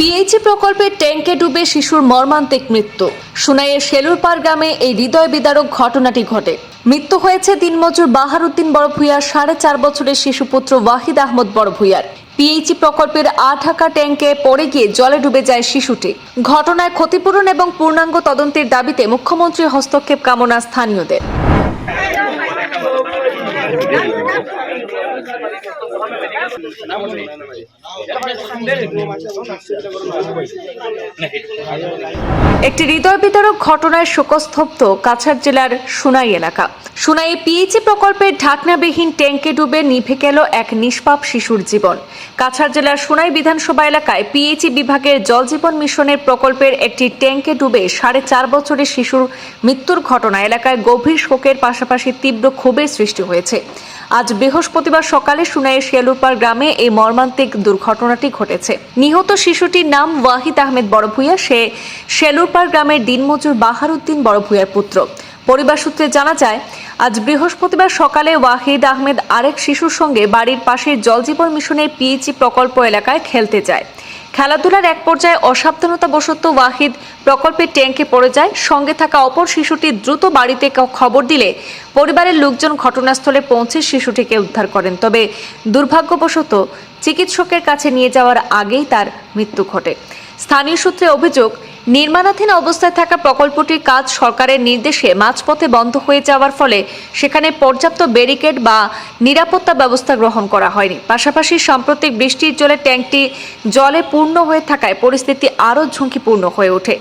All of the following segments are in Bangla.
পিএইচই প্রকল্পের ট্যাঙ্কে ডুবে শিশুর মর্মান্তিক মৃত্যু। সুনাইয়ের শেলুরপাড় গ্রামে এই হৃদয় বিদারক ঘটনাটি ঘটে। মৃত্যু হয়েছে দিনমজুর বাহারুদ্দিন বড়ভূঁইয়ার 4.5 বছরের শিশুপুত্র ওয়াহিদ আহমদ বড়ভূঁইয়ার। পিএইচই প্রকল্পের আঠাকা ট্যাঙ্কে পড়ে গিয়ে জলে ডুবে যায় শিশুটি। ঘটনায় ক্ষতিপূরণ এবং পূর্ণাঙ্গ তদন্তের দাবিতে মুখ্যমন্ত্রীর হস্তক্ষেপ কামনা স্থানীয়দের। একটি হৃদয় বিদারক ঘটনায় শোকস্তব্ধ কাছাড় জেলার সুনাই এলাকা। সুনাইয়ে পিএইচই প্রকল্পের ঢাকনাবিহীন ট্যাঙ্কে ডুবে নিভে গেল এক নিষ্পাপ শিশুর জীবন। কাছাড় জেলার সুনাই বিধানসভা এলাকায় পিএইচই বিভাগের জল জীবন মিশনের প্রকল্পের একটি ট্যাঙ্কে ডুবে 4.5 বছরের শিশুর মৃত্যুর ঘটনা এলাকায় গভীর শোকের পাশাপাশি তীব্র ক্ষোভের সৃষ্টি হয়েছে। আজ বৃহস্পতিবার সকালে সুনাইয়ের শেলুরপাড় গ্রামে এই মর্মান্তিক দুর্ঘটনাটি ঘটেছে। নিহত শিশুটির নাম ওয়াহিদ আহমেদ বড়ভূঁইয়া। সে শেলুরপাড় গ্রামের দিনমজুর বাহারুদ্দিন বড়ভূঁইয়ার পুত্র। পরিবার সূত্রে জানা যায়, আজ বৃহস্পতিবার সকালে ওয়াহিদ আহমেদ আরেক শিশুর সঙ্গে বাড়ির পাশের জল জীবন মিশনের পিএইচই প্রকল্প এলাকায় খেলতে যায়। খেলাধুলার এক পর্যায়ে অসাবধানতাবশত ওয়াহিদ প্রকল্পের ট্যাঙ্কে পড়ে যায়। সঙ্গে থাকা অপর শিশুটি দ্রুত বাড়িতে খবর দিলে পরিবারের লোকজন ঘটনাস্থলে পৌঁছে শিশুটিকে উদ্ধার করেন। তবে দুর্ভাগ্যবশত চিকিৎসকের কাছে নিয়ে যাওয়ার আগেই তার মৃত্যু ঘটে। স্থানীয় সূত্রে অভিযোগ, নির্মাণাধীন অবস্থায় থাকা প্রকল্পটির কাজ সরকারের নির্দেশে মাঝপথে বন্ধ হয়ে যাওয়ার ফলে সেখানে পর্যাপ্ত ব্যারিকেড বা নিরাপত্তা ব্যবস্থা গ্রহণ করা হয়নি। পাশাপাশি সাম্প্রতিক বৃষ্টির জলে ট্যাঙ্কটি জলে পূর্ণ হয়ে থাকায় পরিস্থিতি আরও ঝুঁকিপূর্ণ হয়ে ওঠে।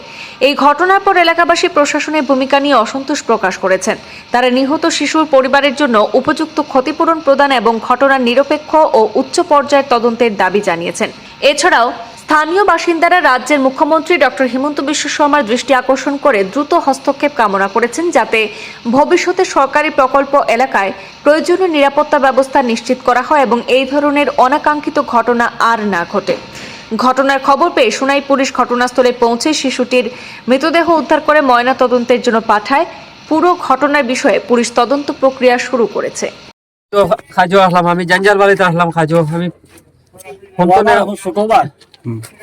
এই ঘটনার পর এলাকাবাসী প্রশাসনের ভূমিকা নিয়ে অসন্তোষ প্রকাশ করেছেন। তারা নিহত শিশুর পরিবারের জন্য উপযুক্ত ক্ষতিপূরণ প্রদান এবং ঘটনার নিরপেক্ষ ও উচ্চ পর্যায়ের তদন্তের দাবি জানিয়েছেন। এছাড়াও স্থানীয় বাসিন্দারা রাজ্যের মুখ্যমন্ত্রী ডক্টর হিমন্ত বিশ্ব শর্মার দৃষ্টি আকর্ষণ করে দ্রুত হস্তক্ষেপ কামনা করেছেন, যাতে ভবিষ্যতে সরকারি প্রকল্প এলাকায় প্রয়োজনীয় নিরাপত্তা ব্যবস্থা নিশ্চিত করা হয় এবং এই ধরনের অনাকাঙ্ক্ষিত ঘটনা আর না ঘটে। ঘটনার খবর পেয়ে সুনাই পুলিশ ঘটনাস্থলে পৌঁছে শিশুটির মৃতদেহ উদ্ধার করে ময়নাতদন্তের জন্য পাঠায়। পুরো ঘটনার বিষয়ে পুলিশ তদন্ত প্রক্রিয়া শুরু করেছে। আমি জাঞ্জার বাড়িতে আসলাম খাজো। আমি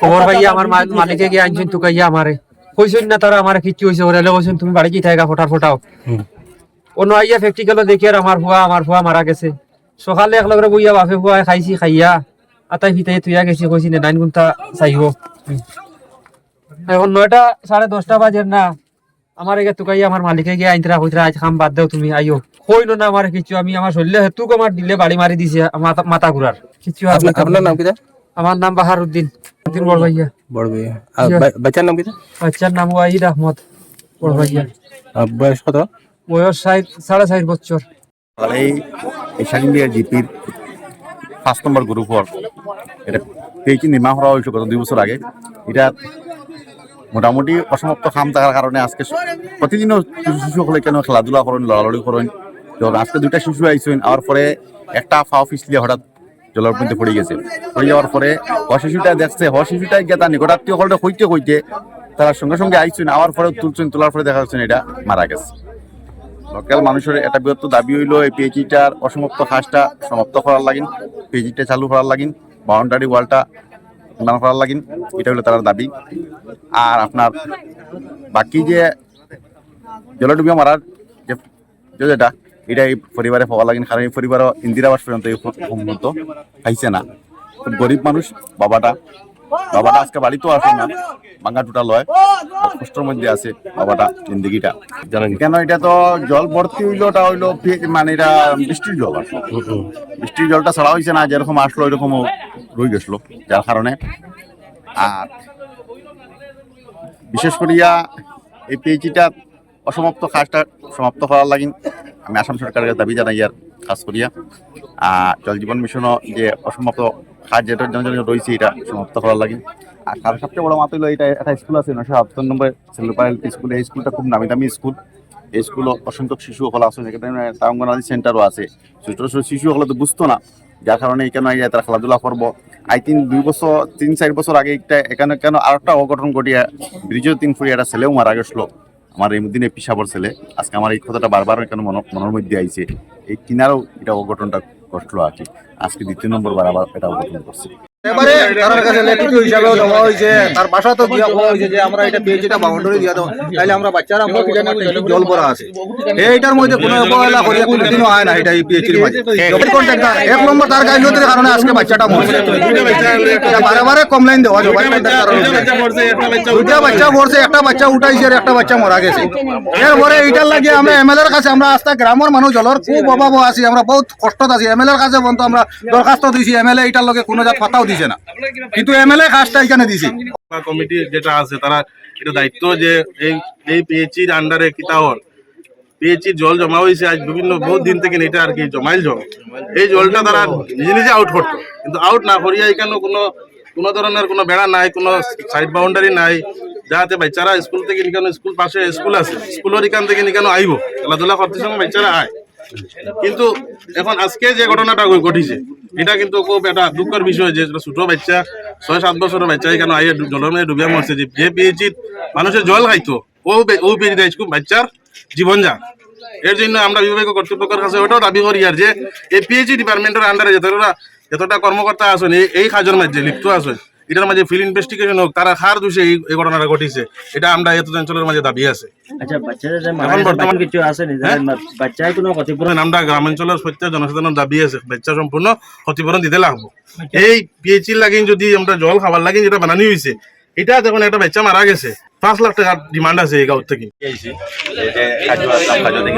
খবর পাইয়া আমার মালিকে গিয়ে আনছেন টুকাইয়া আমারে কইছেন না, তারা আমার কিচ্ছু হয়েছে ওরা কইছেন তুমি বাড়ি কি থাকা ফটাও অন্য আইয়া ফ্যাক্টরি গেল দেখি আর আমার ফুয়া মারা গেছে। সকালে একলগে বইয়া বাপে ফুয়া খাইছি, খাইয়া আতাই ফিতাই তুইয়া গেছি, কইছি না 9 ঘন্টা চাইব। এখন 9টা 10:30 বাজে না, আমার এগে টুকাইয়া আমার মালিকে গিয়ে আইনতরা কইতরা আজ খাম বাদ দাও তুমি আইও। কইলো না আমার কিছু, আমি আমার শরীরে হেতুক আমার দিলে বাড়ি মারি দিছে মাথা ঘুরার কিছু। আপনার নাম কি? আমার নাম বাহারুদ্দিন বড়ভাইয়া। বড়ভাইয়া। বাচ্চার নাম কি? বাচ্চার নাম ওয়াহিদ আহমদ বড়ভাইয়া। বয়স কত? বয়স 4.5 বছর। এই সাকিন্দিয়া জিপির 5 নম্বর গ্রুপর এটা পিএইচই নির্মাণ করা হয়েছে গত 2 বছর আগে। এটা মোটামুটি অসমাপ্ত কাম থাকার কারণে আজকে প্রতিদিনও শিশুসকলে কেন খেলাধুলা করেন, লড়ালড়ি করেন। যখন আজকে 2টা শিশু আইসেন, আর পরে একটা ফাও ফিসলিয়ে হঠাৎ জলের মধ্যে পড়ে গেছে। পড়ে যাওয়ার পরে শিশুটা দেখছে, শিশুটা গিয়ে তার নিকটাত্মীয় হলটা কইতে তারা সঙ্গে সঙ্গে আইসেন, আওয়ার পরে তোলার পরে দেখা যাচ্ছে এটা মারা গেছে। লোকাল মানুষের একটা বৃহত্তর দাবি হইল এই পিএইচইটার অসমাপ্ত কাজটা সমাপ্ত করার লাগিন, পিএইচইটা চালু করার লাগিন, বাউন্ডারি ওয়ালটা নির্মাণ করার লাগিন, এটা হলো তার দাবি। আর আপনার বাকি যে জলডুবিয়া মারার যেটা এটা এই পরিবারে পাওয়া লাগিন, কারণ এই পরিবারও ইন্দিরাবাস পর্যন্ত এই পর্যন্ত খাইছে না। খুব গরিব মানুষ। বাবাটা আজকে বাড়িতেও আসে না, ভাঙা টুটা লয়, কষ্টের মধ্যে আছে বাবাটা জিন্দিগিটা। কেন এটা তো জল ভর্তি হইলোটা হইলো মানে এটা বৃষ্টির জল আসলো, বৃষ্টির জলটা ছাড়া হয়েছে না, যেরকম আসলো এরকম রয়ে গেছিল, যার কারণে। আর বিশেষ করিয়া এই পিএইচইটা অসমাপ্ত কাজটা সমাপ্ত করার লাগিন আমি আসাম সরকারের দাবি জানাই আর কাজ করিয়া। জল জীবন মিশনও যে অসমাপ্ত কাজ যেটার জন্য রয়েছে এটা সমাপ্ত করার লাগে। আর তার সবচেয়ে বড় মাত্র হলো এটা একটা স্কুল আছে 977 নম্বর শেলুরপাড় স্কুল। এই স্কুলটা খুব নামি দামি স্কুল। এই স্কুলও অসংখ্য শিশু সকল আছে, সেখানে অঙ্গনওয়াড়ি সেন্টারও আছে। ছোট ছোট শিশু সকলে তো বুঝতো না, যার কারণে এখানে তারা খেলাধুলা করবো। 3-4 বছর আগে এখানে কেন আর একটা অঘটন ঘটিয়া ব্রিজের 3 ফুট একটা ছেলেও মারা গেছিল, আমার এই দিনে পিসাবর ছেলে। আজকে আমার এই কথাটা বারবার কেন মনের মধ্যে আইছে, এই কিনারও এটা অঘটনটা ঘটলো আর কি। আজকে 2 নম্বর বার আবার এটা অঘটন করছে। এবারে তার কাছে লিখিত হিসাবেও দেওয়া হয়েছে, তার বাসা তো দিয়া কোয়া হয়েছে যে আমরা এটা পিএইচটা বাউন্ডারি দিয়া দাও, তাইলে আমরা বাচ্চারা আমরা জল ভরা আছে এইটার মধ্যে কোনো অবহেলা করিয়া কোনোদিনও হয় না। এটা এই পিএইচির মাঝে এক নম্বর তার গাইলতির কারণে আজকে বাচ্চাটা মরছে। বারে বারে কমপ্লেইন দেওয়া যায়, দুইটা বাচ্চা মরছে, একটা বাচ্চা উঠাইছে আর একটা বাচ্চা মারা গেছে। এরপরে এইটার লাগে আমরা এমএলএর কাছে, আমরা আস্তে গ্রামের মানুষ জলের খুব অভাব আছি, আমরা বহুত কষ্টত আছি। এমএলএর কাছে বলতো আমরা দরখাস্ত দিয়েছি, এমএলএ এইটার লগে কোনো জাত পাতাও দিছে না, কিন্তু এমএলএ কাজটা এখানে দিছে। কমিটি যেটা আছে তারা এটা দায়িত্ব যে এই পিএইচির আন্ডারে কিতাহর পিএইচির জল জমা হয়েছে আজ বিভিন্ন বহুত দিন থেকে এটা আর কি জমাইল জল, এই জলটা তারা নিজে নিজে আউট করতো, কিন্তু আউট না করিয়া এখানে কোনো ধরনের কোনো বেড়া নাই, কোনো সাইড বাউন্ডারি নাই, যাতে বাচ্চারা স্কুল থেকে নিকানো, স্কুল পাশে স্কুল আছে, স্কুলের এখান থেকে নিকানো আইব খেলাধুলা করতে সময় বাচ্চারা আয়। কিন্তু এখন আজকে যে ঘটনাটা ঘটিছে এটা কিন্তু খুব একটা দুঃখের বিষয় যে ছোট বাচ্চা 6-7 বছরের বাচ্চা এখানে আইয়ে জলের মধ্যে ডুবিয়া মরছে। যে পিএইচির মানুষের জল খাইতো ও পিএইচি খুব বাচ্চার জীবন যাক। এর জন্য আমরা বিভাগীয় কর্তৃপক্ষের কাছে ওটাও দাবি করি আর যে এই পিএইচি ডিপার্টমেন্টের আন্ডারে যতটা কর্মকর্তা আছেন এই কাজের মাঝে লিপ্ত আছে, এটার মাঝে ফিল্ড ইনভেস্টিগেশন হোক, তারা খার দোষে এই ঘটনাটা ঘটিছে, এটা আমরা এত অঞ্চলের মাঝে দাবি আছে। আচ্ছা, বাচ্চাদের যে মারা গেছে, বাকি কিছু আছে নি যে বাচ্চায় কোনো ক্ষতিপূরণ? আমরা গ্রামাঞ্চলের প্রত্যেক জনসাধারণের দাবি আছে বাচ্চা সম্পূর্ণ ক্ষতিপূরণ দিতে লাগবো। এই পিএইচির লাগিন যদি আমরা জল খাবার লাগিন যেটা বানানি হয়েছে, এটা যখন একটা বাচ্চা মারা গেছে 5 লাখ টাকার ডিমান্ড আছে এই গাঁও থেকে।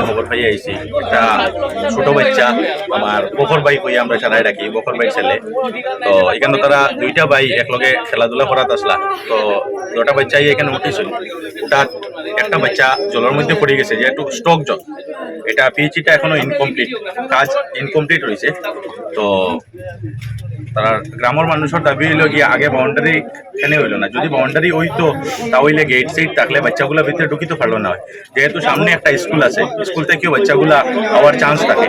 খবর পাই আইছি একটা ছোট বাচ্চা আমার বকর ভাই কই আমরা সারাই রাখি, বকর ভাই ছেলে। তো এখানে তারা দুইটা ভাই একলগে খেলাধুলা করাত আসলা, তো দুটা বাচ্চাই এখানে উঠেছিল, ওটা একটা বাচ্চা জলের মধ্যে পড়ে গেছে, যে একটু স্টক জল। এটা পিএইচিটা এখনো ইনকমপ্লিট, কাজ ইনকমপ্লিট হয়েছে। তো তারা গ্রামের মানুষের দাবি হইল গিয়ে আগে বাউন্ডারি এখানে হইলো না, যদি বাউন্ডারি হইতো তাহলে গেট সাইড থাকলে বাচ্চাগুলা ভিতরে ঢুকিতে পারলো না। যেহেতু সামনে একটা স্কুল আছে, স্কুল থেকেও বাচ্চাগুলা হওয়ার চান্স থাকে।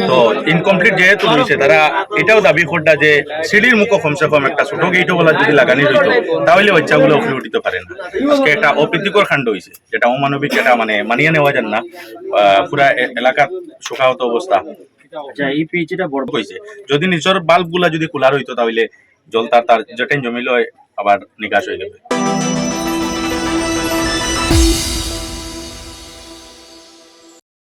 তো ইনকমপ্লিট যেহেতু হয়েছে, তারা এটাও দাবি করটা যে সিঁড়ির মুখো কমসে কম একটা ছোট গেটও বলা যদি লাগানি হইতো তাহলে বাচ্চাগুলো উপরে উঠিতে পারে না। আজকে একটা অপ্রীতিকর কাণ্ড হয়েছে, যেটা অমানবিক, যেটা মানে মানিয়ে নেওয়া যান না। পুরা এলাকার শোকাহত অবস্থা। আচ্ছা, এই পিএইচিটা বড় হয়েছে, যদি নিচের বাল্ব গুলা যদি খোলা হইতো তাহলে জল তার জটেন জমিল আবার নিকাশ হয়ে যাবে।